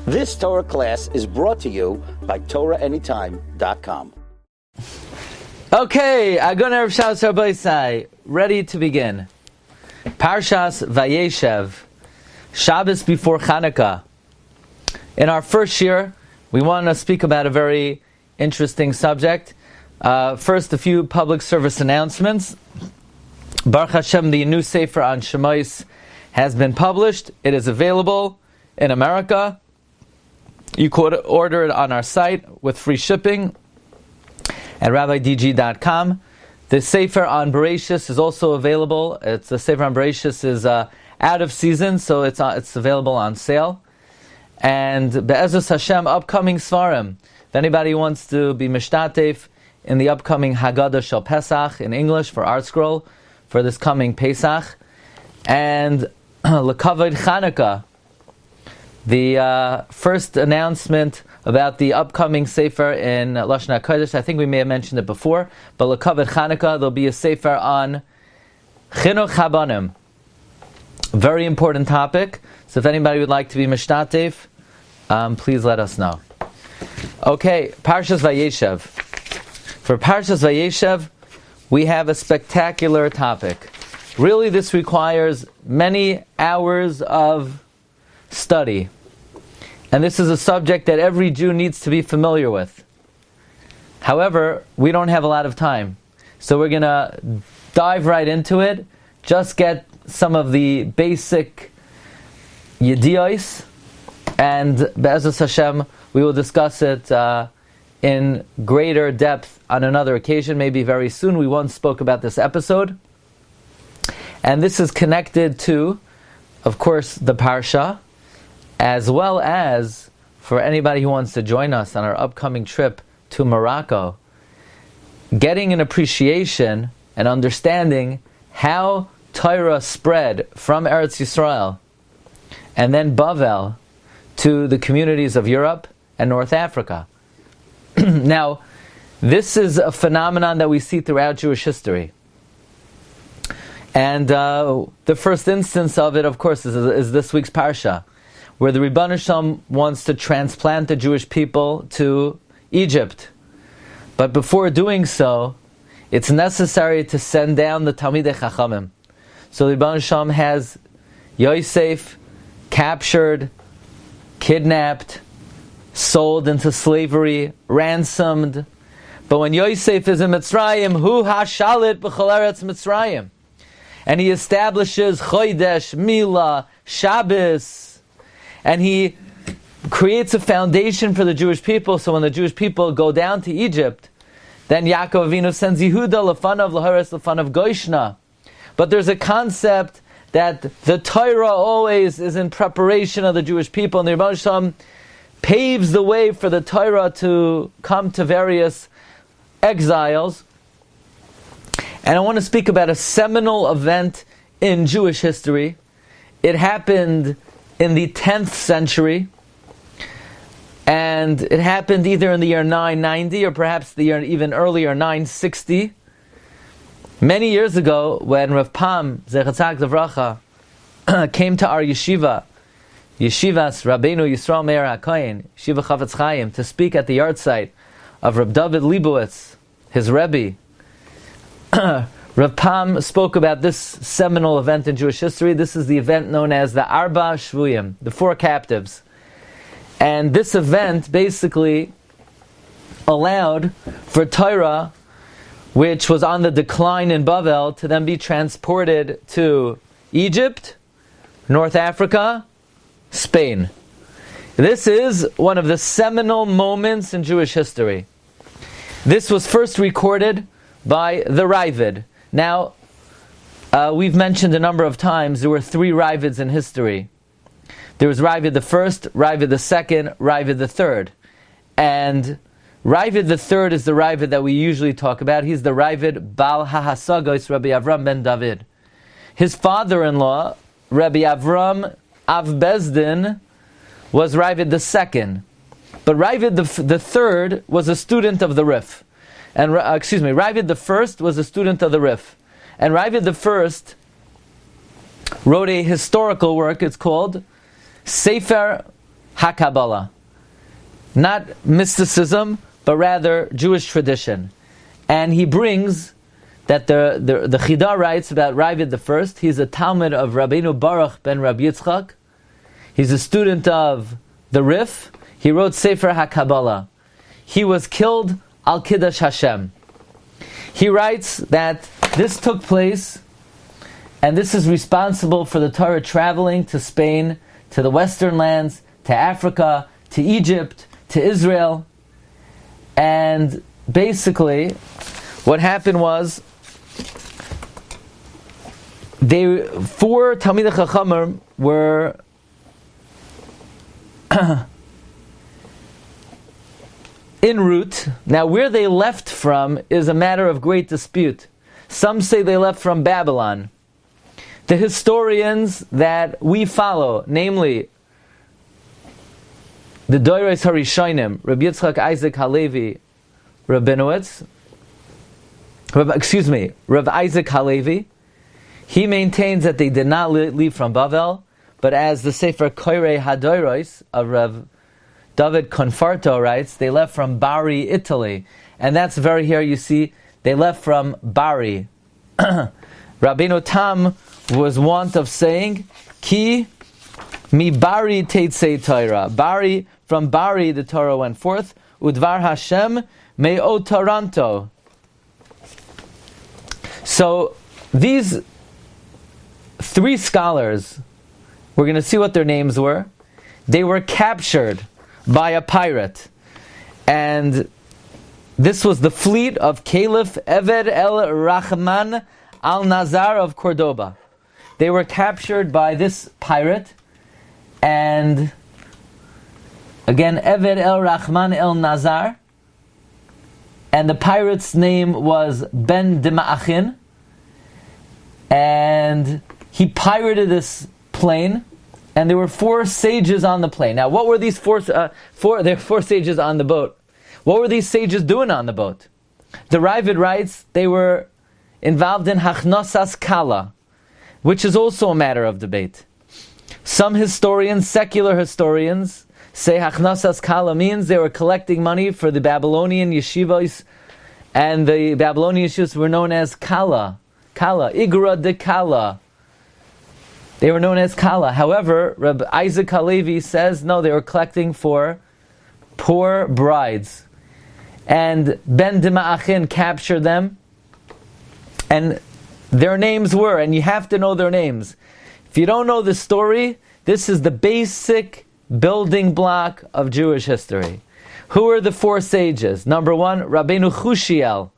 This Torah class is brought to you by TorahAnytime.com. Okay, Agun Erev Shabbos Rabbi, ready to begin. Parshas Vayeishev, Shabbos before Chanukah. In our first year, we want to speak about a very interesting subject. First, a few public service announcements. Baruch Hashem, the new Sefer on Shemais has been published. It is available in America. You could order it on our site with free shipping at rabbidg.com. The Sefer on Vayeishev is also available. The Sefer on Vayeishev is out of season, so it's available on sale. And Be'ezus Hashem, upcoming Svarim. If anybody wants to be mishtatef in the upcoming Haggadah Shel Pesach in English for Art Scroll for this coming Pesach, and L'Kavod Chanukah, the first announcement about the upcoming Sefer in Lashon HaKodesh. I think we may have mentioned it before, but L'Kavod Chanukah, there'll be a Sefer on Chinuch Habanim. Very important topic. So if anybody would like to be mishtatef, please let us know. Okay, Parshas Vayeishev. For Parshas Vayeishev, we have a spectacular topic. Really, this requires many hours of study. And this is a subject that every Jew needs to be familiar with. However, we don't have a lot of time. So we're going to dive right into it. Just get some of the basic yediyos, and Be'ezus Hashem, we will discuss it in greater depth on another occasion, maybe very soon. We once spoke about this episode. And this is connected to, of course, the Parsha, as well as for anybody who wants to join us on our upcoming trip to Morocco, getting an appreciation and understanding how Torah spread from Eretz Yisrael and then Bavel to the communities of Europe and North Africa. Now, this is a phenomenon that we see throughout Jewish history. And the first instance of it, of course, is this week's Parsha, where the Rebbeinu Shalom wants to transplant the Jewish people to Egypt. But before doing so, it's necessary to send down the Talmidei Chachamim. So the Rebbeinu Shalom has Yosef captured, kidnapped, sold into slavery, ransomed. But when Yosef is in Mitzrayim, hu hashalit b'chol eretz Mitzrayim, and he establishes Chodesh, Milah, Shabbos, and he creates a foundation for the Jewish people. So when the Jewish people go down to Egypt, then Yaakov Avinu sends Yehuda lefanav lahares lefanav Goishna. But there's a concept that the Torah always is in preparation of the Jewish people, and the Rebbeinu Shalom paves the way for the Torah to come to various exiles. And I want to speak about a seminal event in Jewish history. It happened in the 10th century, and it happened either in the year 990 or perhaps the year even earlier, 960. Many years ago, when Rav Pam, Zechatzak Zavracha, came to our yeshiva, Yeshivas Rabbeinu Yisrael Meir HaKohen, Yeshiva Chavetz Chaim, to speak at the yard site of Reb David Leibowitz, his Rebbe, Rav Pam spoke about this seminal event in Jewish history. This is the event known as the Arba Shvuyim, the 4 captives. And this event basically allowed for Torah, which was on the decline in Bavel, to then be transported to Egypt, North Africa, Spain. This is one of the seminal moments in Jewish history. This was first recorded by the Ravid. Now, we've mentioned a number of times there were 3 Ravids in history. There was Ravid the first, Ravid the second, Ravid the third. And Ravid the third is the Ravid that we usually talk about. He's the Ravid Bal HaHasagos Rabbi Avram ben David. His father-in-law, Rabbi Avram Av Bezdin, was Ravid the second. But Ravid the third was a student of the Rif. And Ravid the first was a student of the Rif. And Ravid the first wrote a historical work. It's called Sefer HaKabbalah. Not mysticism, but rather Jewish tradition. And he brings that the Chida writes about Ravid the first. He's a Talmud of Rabbeinu Baruch ben Rabbi Yitzchak. He's a student of the Rif. He wrote Sefer HaKabbalah. He was killed al Kiddush Hashem. He writes that this took place, and this is responsible for the Torah traveling to Spain, to the Western lands, to Africa, to Egypt, to Israel. And basically, what happened was, four Talmidei Chachamim were en route. Now, where they left from is a matter of great dispute. Some say they left from Babylon. The historians that we follow, namely the Doros Harishonim, Rabbi Yitzchak Isaac Halevi Rabinowitz, Rav Isaac Halevi, he maintains that they did not leave from Bavel, but as the Sefer Koirei Hadoros of Rav David Confarto writes, they left from Bari, Italy. And that's very here you see, they left from Bari. Rabbeinu Tam was wont of saying, Ki mi Bari teitzei Torah. Bari, from Bari the Torah went forth. Udvar Hashem me'o Taranto. So these three scholars, we're going to see what their names were. They were captured by a pirate. And this was the fleet of Caliph Eved el Rahman al Nazar of Cordoba. They were captured by this pirate, and again, Eved el Rahman el Nazar, and the pirate's name was Ben Dima'achin, and he pirated this plane, and there were 4 sages on the plane. Now, what were these four? There were 4 sages on the boat. What were these sages doing on the boat? The Ravid writes they were involved in Hachnosas Kala, which is also a matter of debate. Some historians, secular historians, say Hachnosas Kala means they were collecting money for the Babylonian yeshivas, and the Babylonian yeshivas were known as Kala, Igra de Kala. They were known as Kala. However, Rabbi Isaac Halevi says, no, they were collecting for poor brides. And Ben Dima'achin captured them, and their names were, and you have to know their names. If you don't know the story, this is the basic building block of Jewish history. Who are the 4 sages? Number 1, Rabbeinu Chushiel.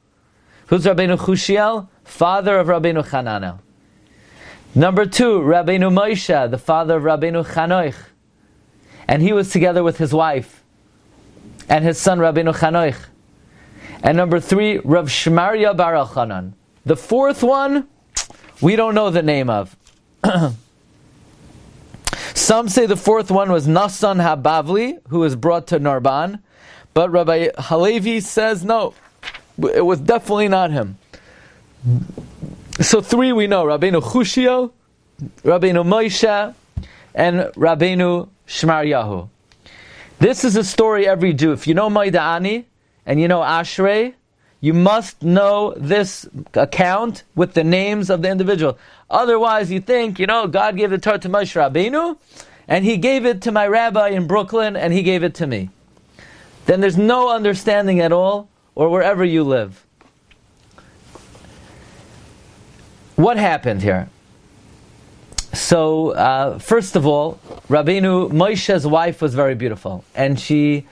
Who's Rabbeinu Chushiel? Father of Rabbeinu Hananel. Number 2, Rabbeinu Moshe, the father of Rabbeinu Chanoich. And he was together with his wife and his son Rabbeinu Chanoich. And number 3, Rav Shmaria bar Elchanan. The 4th one, we don't know the name of. Some say the 4th one was Nasan HaBavli, who was brought to Narban. But Rabbi Halevi says no, it was definitely not him. So 3 we know, Rabbeinu Chushiel, Rabbeinu Moshe, and Rabbeinu Shmaryahu. This is a story every Jew. If you know Maida'ani, and you know Ashrei, you must know this account with the names of the individual. Otherwise you think, God gave the Torah to Moshe Rabbeinu, and he gave it to my rabbi in Brooklyn, and he gave it to me. Then there's no understanding at all, or wherever you live. What happened here? So, first of all, Rabbeinu Moshe's wife was very beautiful, and she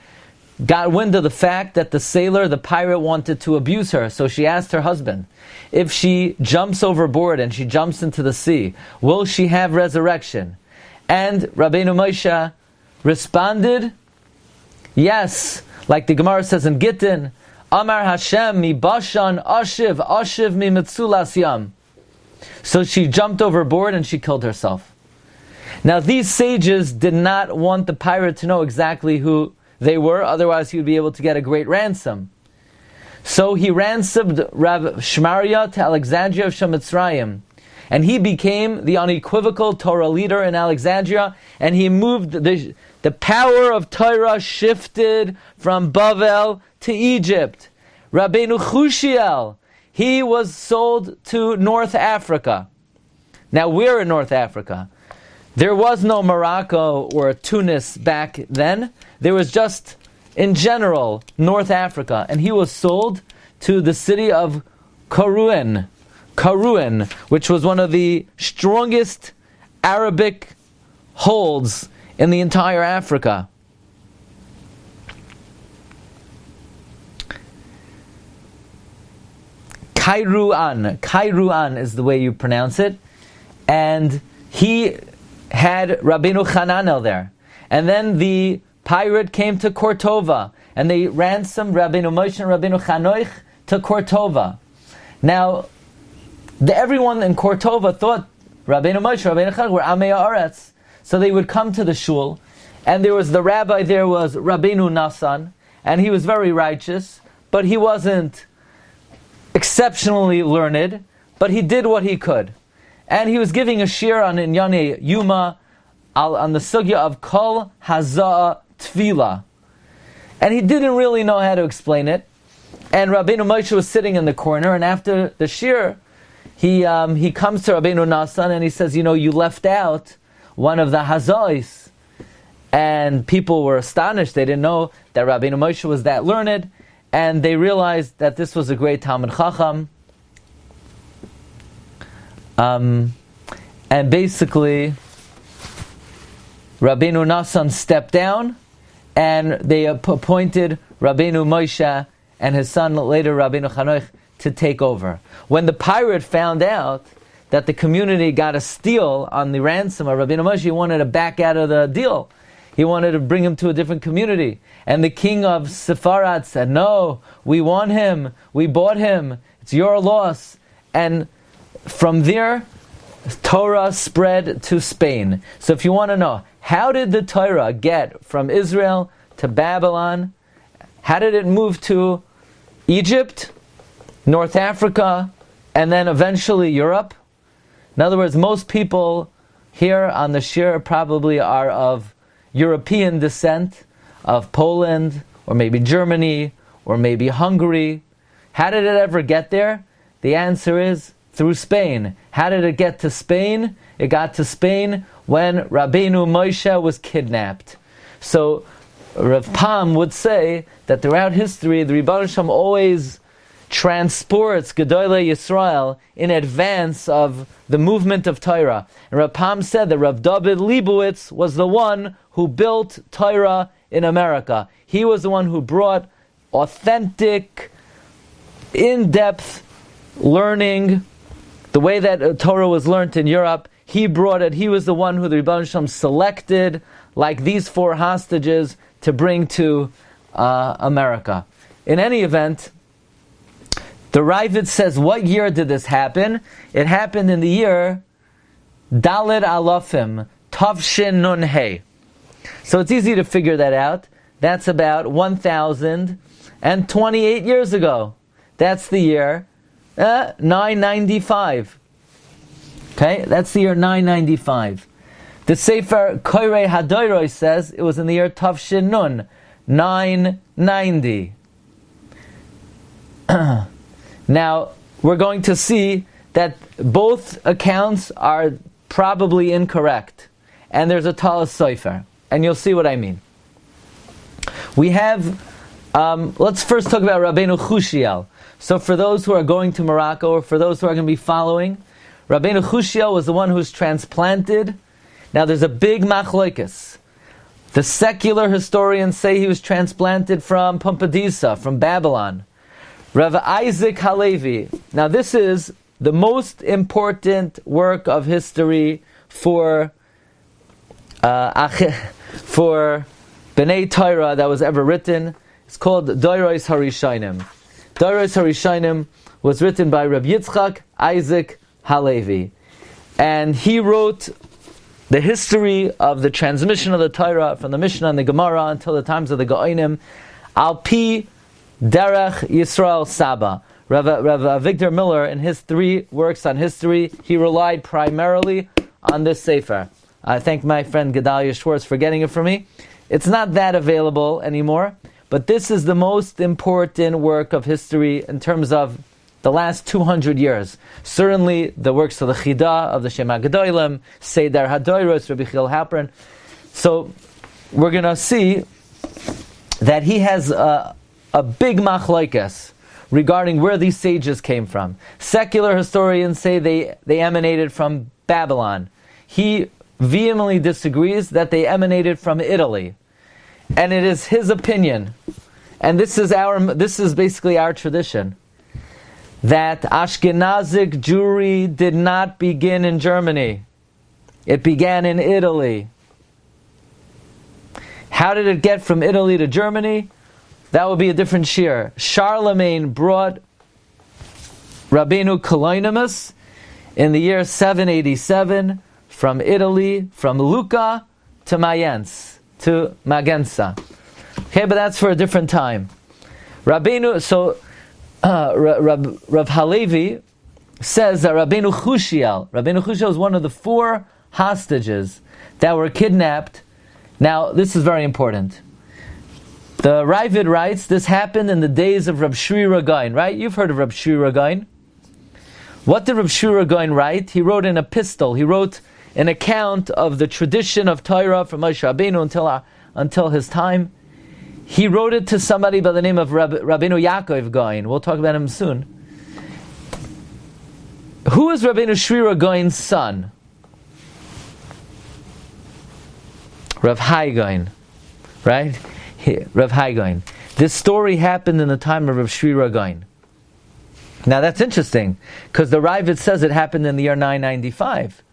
got wind of the fact that the sailor, the pirate, wanted to abuse her. So she asked her husband, if she jumps overboard and she jumps into the sea, will she have resurrection? And Rabbeinu Moshe responded, yes, like the Gemara says in Gittin, Amar Hashem mi bashan ashiv mi mitzulas yam. So she jumped overboard and she killed herself. Now these sages did not want the pirate to know exactly who they were, otherwise he would be able to get a great ransom. So he ransomed Rav Shmaria to Alexandria of Shemitzrayim, and he became the unequivocal Torah leader in Alexandria, and he moved the power of Torah shifted from Bavel to Egypt. Rabbeinu Chushiel, he was sold to North Africa. Now we're in North Africa. There was no Morocco or Tunis back then. There was just, in general, North Africa. And he was sold to the city of Kairouan, which was one of the strongest Arabic holds in the entire Africa. Kairouan is the way you pronounce it. And he had Rabbeinu Hananel there. And then the pirate came to Cortova, and they ransomed Rabbeinu Moshe and Rabbeinu Chanoich to Cortova. Now, everyone in Cortova thought Rabbeinu Moshe, Rabbeinu Chanoich were Amei Haaretz. So they would come to the shul, and there was the rabbi there was Rabbeinu Nassan, and he was very righteous, but he wasn't exceptionally learned, but he did what he could. And he was giving a shiur on Inyane Yuma, on the sugya of Kol Hazah Tefillah. And he didn't really know how to explain it. And Rabbeinu Moshe was sitting in the corner, and after the shiur, he comes to Rabbeinu Nassan and he says, you left out one of the Hazais. And people were astonished. They didn't know that Rabbeinu Moshe was that learned, and they realized that this was a great Talmid Chacham. And basically, Rabbeinu Nassan stepped down, and they appointed Rabbeinu Moshe and his son, later Rabbeinu Chanoich, to take over. When the pirate found out that the community got a steal on the ransom of Rabbeinu Moshe, he wanted to back out of the deal. He wanted to bring him to a different community. And the king of Sepharad said, no, we want him, we bought him, it's your loss. And from there, Torah spread to Spain. So if you want to know, how did the Torah get from Israel to Babylon? How did it move to Egypt, North Africa, and then eventually Europe? In other words, most people here on the shiur probably are of European descent, of Poland, or maybe Germany, or maybe Hungary. How did it ever get there? The answer is through Spain. How did it get to Spain? It got to Spain when Rabbeinu Moshe was kidnapped. So Rav Pam would say that throughout history, the Rebbeinu Shalom always transports Gedolei Yisrael in advance of the movement of Torah. And Rav Pam said that Rav David Leibowitz was the one who built Torah in America. He was the one who brought authentic, in-depth learning, the way that Torah was learned in Europe. He brought it. He was the one who the Rebbeinu Shalom selected, like these 4 hostages, to bring to America. In any event, the Ravid says, what year did this happen? It happened in the year Daled Alafim, Tavshin Nun Hey. So it's easy to figure that out. That's about 1,028 years ago. That's the year 995. Okay, that's the year 995. The Sefer Koirei Hadoiroi says it was in the year Tavshin Nun, 990. Now, we're going to see that both accounts are probably incorrect. And there's a Talis Sefer. And you'll see what I mean. We have, let's first talk about Rabbeinu Chushiel. So for those who are going to Morocco, or for those who are going to be following, Rabbeinu Chushiel was the one who was transplanted. Now there's a big machlokes. The secular historians say he was transplanted from Pumbedisa, from Babylon. Rav Isaac Halevi. Now this is the most important work of history for B'nai Torah that was ever written. It's called Doros Harishainim. Doros Harishainim was written by Rabbi Yitzchak Isaac Halevi. And he wrote the history of the transmission of the Torah from the Mishnah and the Gemara until the times of the Gaonim, Al Pi Derech Yisrael Saba. Rav Avigdor Miller, in his 3 works on history, he relied primarily on this sefer. I thank my friend Gedalia Schwartz for getting it for me. It's not that available anymore, but this is the most important work of history in terms of the last 200 years. Certainly the works of the Chida, of the Shema Gedolim, Seder HaDoros, Rabbi Chil Halperin. So we're going to see that he has a big machlokes regarding where these sages came from. Secular historians say they emanated from Babylon. He vehemently disagrees that they emanated from Italy. And it is his opinion, and this is basically our tradition, that Ashkenazic Jewry did not begin in Germany. It began in Italy. How did it get from Italy to Germany? That would be a different shiur. Charlemagne brought Rabbeinu Kalonymus in the year 787 from Italy, from Lucca to Mayence, to Magenza. Okay, but that's for a different time. Rabbeinu, Rav Halevi says that Rabbeinu Chushiel is one of the 4 hostages that were kidnapped. Now, this is very important. The Ravid writes, this happened in the days of Rab Shri Gaon, right? You've heard of Rab Shri Gaon. What did Rab Shri Gaon write? He wrote an epistle. He wrote an account of the tradition of Torah from Moshe Rabbeinu until his time. He wrote it to somebody by the name of Rabbeinu Yaakov Gaon. We'll talk about him soon. Who is Rabbeinu Shri Gaon's son? Rav Hai Gaon, right? Rav Hai Gaon. This story happened in the time of Rav Shri Gaon. Now that's interesting, because the Ravid says it happened in the year 995.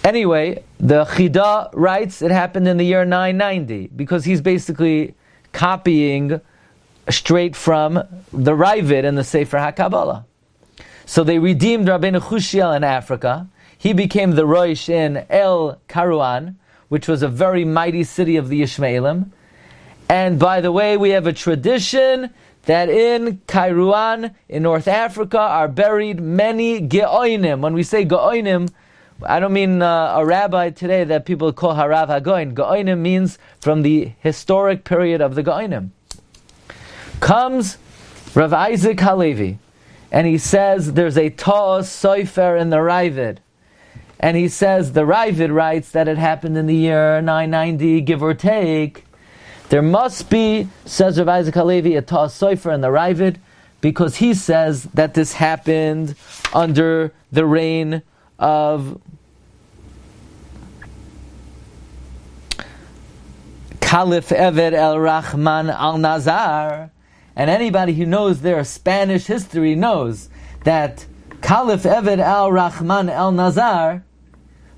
Anyway, the Chida writes it happened in the year 990, because he's basically copying straight from the Ravid and the Sefer HaKabbalah. So they redeemed Rabbeinu Chushiel in Africa. He became the Rosh in El Karouan, which was a very mighty city of the Ishmaelim. And by the way, we have a tradition that in Kairouan, in North Africa, are buried many Geoinim. When we say Geoinim, I don't mean a rabbi today that people call Harav HaGoin. Geoinim means from the historic period of the Geoinim. Comes Rav Isaac Halevi, and he says there's a Ta'os Sofer in the Ravid. And he says, the Ravid writes that it happened in the year 990, give or take. There must be, says Rav Isaac Halevi, a Ta'as Sofer in the Ravid, because he says that this happened under the reign of Caliph Eved el Rahman al Nazar. And anybody who knows their Spanish history knows that Caliph Eved el Rahman el Nazar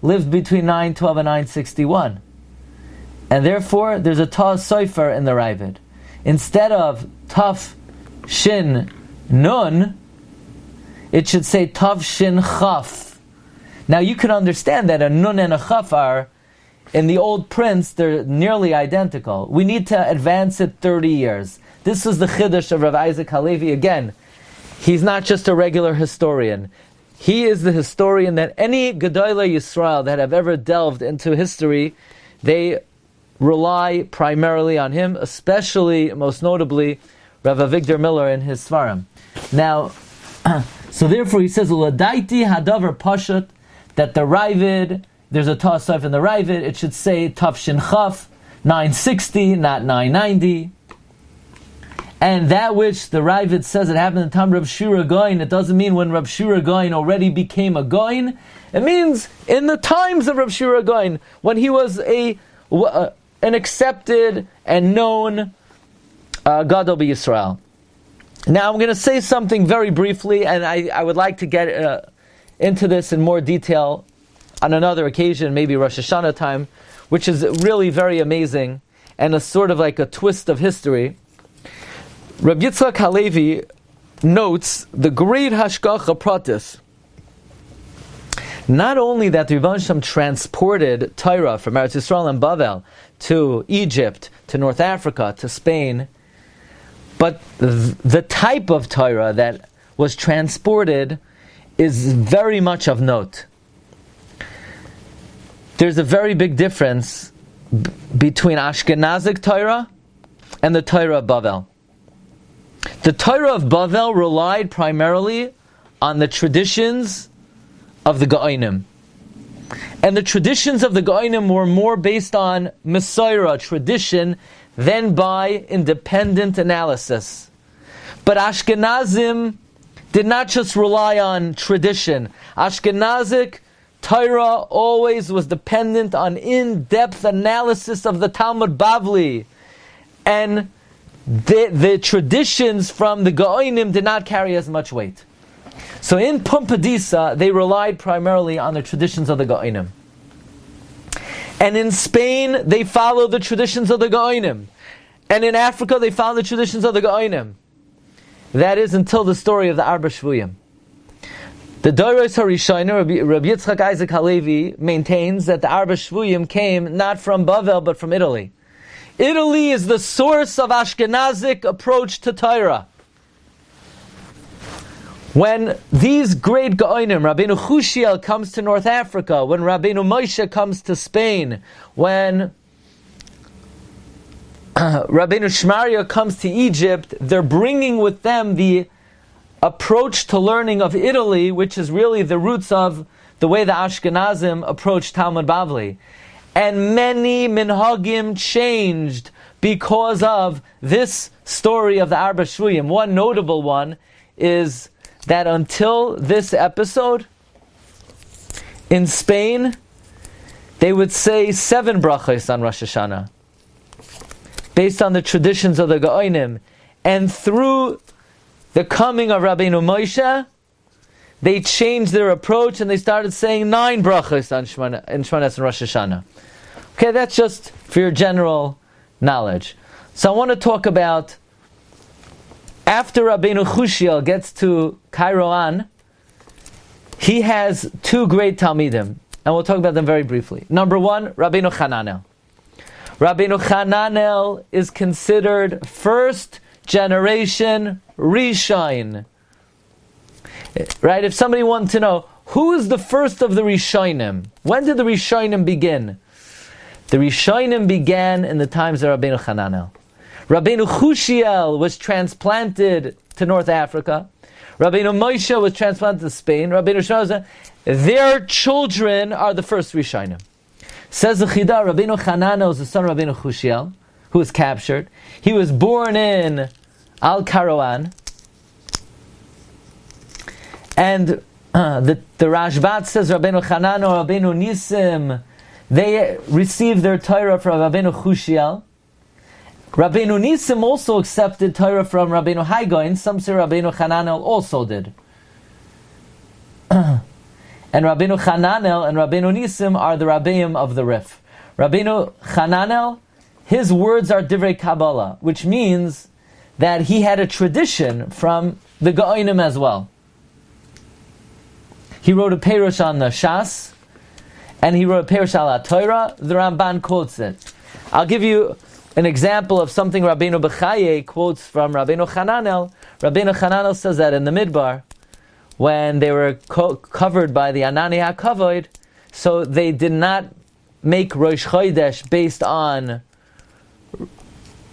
lived between 912 and 961. And therefore, there's a Ta'as Sofer in the Ravid. Instead of Taf Shin Nun, it should say Taf Shin Chaf. Now you can understand that a Nun and a Chaf are, in the old prints, they're nearly identical. We need to advance it 30 years. This is the Chiddush of Rav Isaac Halevi. Again, he's not just a regular historian. He is the historian that any Gedolei Yisrael that have ever delved into history, they rely primarily on him, especially, most notably, Rav Avigdor Miller in his Svarim. Now, so therefore he says, L'daiti hadavar pashut, that the Ravid, there's a Ta'as Sofer in the Ravid, it should say Tav Shin Chaf, 960, not 990. And that which the Ravid says it happened in the time of Rab Shira Gaon, it doesn't mean when Rab Shira Gaon already became a Gaon. It means in the times of Rab Shira Gaon, when he was an accepted and known Gadol b'Yisrael. Now I'm going to say something very briefly, and I would like to get into this in more detail on another occasion, maybe Rosh Hashanah time, which is really very amazing and a sort of like a twist of history. Rabbi Yitzchak Halevi notes the great Hashgacha Pratis. Not only that the Rebbeinu Shem transported Torah from Eretz Yisrael and Bavel to Egypt, to North Africa, to Spain, but the type of Torah that was transported is very much of note. There's a very big difference between Ashkenazic Torah and the Torah of Bavel. The Torah of Bavel relied primarily on the traditions of the Gaonim. And the traditions of the Gaonim were more based on Mesorah, tradition, than by independent analysis. But Ashkenazim did not just rely on tradition. Ashkenazic Torah always was dependent on in-depth analysis of the Talmud Bavli. And the traditions from the Gaonim did not carry as much weight. So in Pumbedisa, they relied primarily on the traditions of the Gaonim. And in Spain, they followed the traditions of the Gaonim. And in Africa, they followed the traditions of the Gaonim. That is until the story of the Arba Shvuyim. The Doros HaRishayim, Rabbi Yitzchak Isaac Halevi, maintains that the Arba Shvuyim came not from Bavel, but from Italy. Italy is the source of Ashkenazic approach to Torah. When these great Gaonim, Rabbeinu Chushiel comes to North Africa, when Rabbeinu Moshe comes to Spain, when Rabbeinu Shmaria comes to Egypt, they're bringing with them the approach to learning of Italy, which is really the roots of the way the Ashkenazim approach Talmud Bavli. And many minhagim changed because of this story of the Arba Shvuyim. One notable one is that until this episode, in Spain, they would say 7 brachos on Rosh Hashanah, based on the traditions of the Gaonim. And through the coming of Rabbeinu Moshe, they changed their approach and they started saying 9 brachos on Shmones and Rosh Hashanah. Okay, that's just for your general knowledge. So I want to talk about, after Rabbeinu Chushiel gets to Kairoan, he has 2 great Talmidim, and we'll talk about them very briefly. Number 1, Rabbeinu Hananel. Rabbeinu Hananel is considered first generation Rishain. Right? If somebody wants to know, who is the first of the Rishainim? When did the Rishainim begin? The Rishainim began in the times of Rabbeinu Hananel. Rabbeinu Chushiel was transplanted to North Africa. Rabbeinu Moshe was transplanted to Spain. Rabbeinu Shlomo, their children are the first Rishainim. Says the Chida, Rabbeinu Hananel is the son of Rabbeinu Chushiel, who was captured. He was born in Al Karawan. And the Rashbat says Rabbeinu Hananel, Rabbeinu Nisim, they received their Torah from Rabbeinu Chushiel. Rabbeinu Nisim also accepted Torah from Rabbeinu Haigain. Some say Rabbeinu Hananel also did. And Rabbeinu Hananel and Rabbeinu Nisim are the Rabbeim of the Rif. Rabbeinu Hananel, his words are Divrei Kabbalah, which means that he had a tradition from the Gaonim as well. He wrote a Perush on the Shas, and he wrote a Perush al Torah. The Ramban quotes it. I'll give you an example of something Rabbeinu Bechaye quotes from Rabbeinu Hananel. Rabbeinu Hananel says that in the Midbar, when they were covered by the Anani HaKavod, so they did not make Rosh Chodesh based on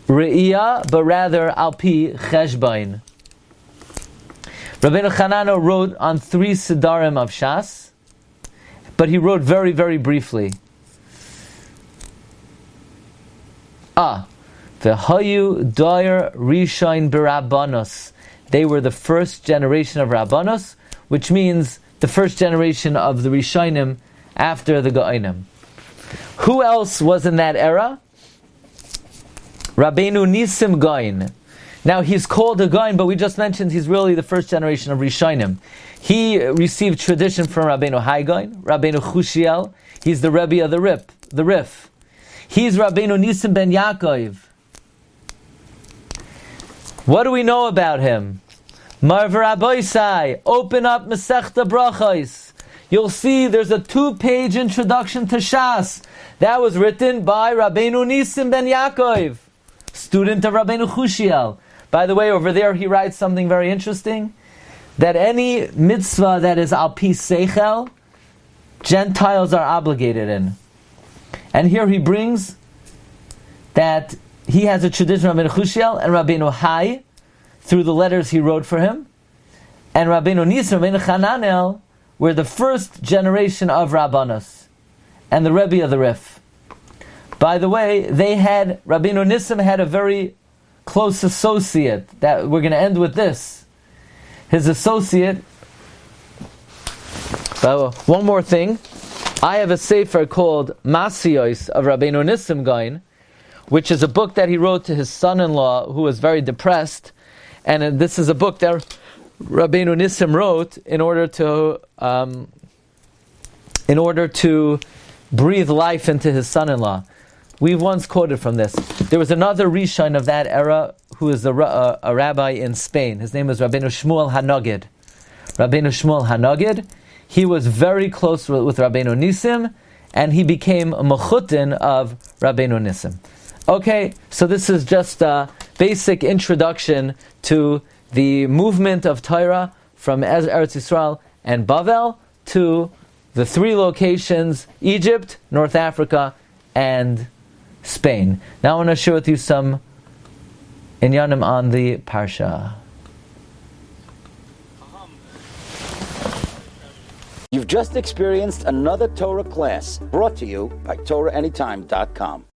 Re'iyah, but rather Alpi Cheshbain. Rabbeinu Hananel wrote on 3 Sidarim of Shas, but he wrote very, very briefly. V'hayu dair rishain b'rabbanos. They were the first generation of Rabbanos, which means the first generation of the Rishainim after the Gaonim. Who else was in that era? Rabbeinu Nisim Gaon. Now he's called a Gaon, but we just mentioned he's really the first generation of Rishainim. He received tradition from Rabbeinu Haigain, Rabbeinu Chushiel. He's the Rebbe of the Rif. He's Rabbeinu Nisim ben Yaakov. What do we know about him? Marv Vayeishev, open up Masechta Brachos. You'll see there's a 2-page introduction to Shas. That was written by Rabbeinu Nisim ben Yaakov, student of Rabbeinu Chushiel. By the way, over there he writes something very interesting, that any mitzvah that is al pi seichel, Gentiles are obligated in. And here he brings that he has a tradition of Rabbeinu Chushiel and Rabbeinu Hai through the letters he wrote for him, and Rabbeinu Nisim and Rabbeinu Chananel were the first generation of Rabbanos and the Rebbe of the Rif. By the way, Rabbeinu Nisim had a very close associate, that we're going to end with this. His associate, one more thing, I have a sefer called Masiyos of Rabbeinu Nisim Gaon, which is a book that he wrote to his son-in-law who was very depressed, and this is a book that Rabbeinu Nisim wrote in order to breathe life into his son-in-law. We once quoted from this. There was another Rishon of that era who is a rabbi in Spain. His name is Rabbeinu Shmuel HaNogid. Rabbeinu Shmuel HaNogid, he was very close with Rabbeinu Nisim, and he became a mechutin of Rabbeinu Nisim. Okay, so this is just a basic introduction to the movement of Torah from Eretz Yisrael and Bavel to the three locations, Egypt, North Africa, and Spain. Now I want to share with you some inyanim on the Parsha. You've just experienced another Torah class brought to you by TorahAnytime.com.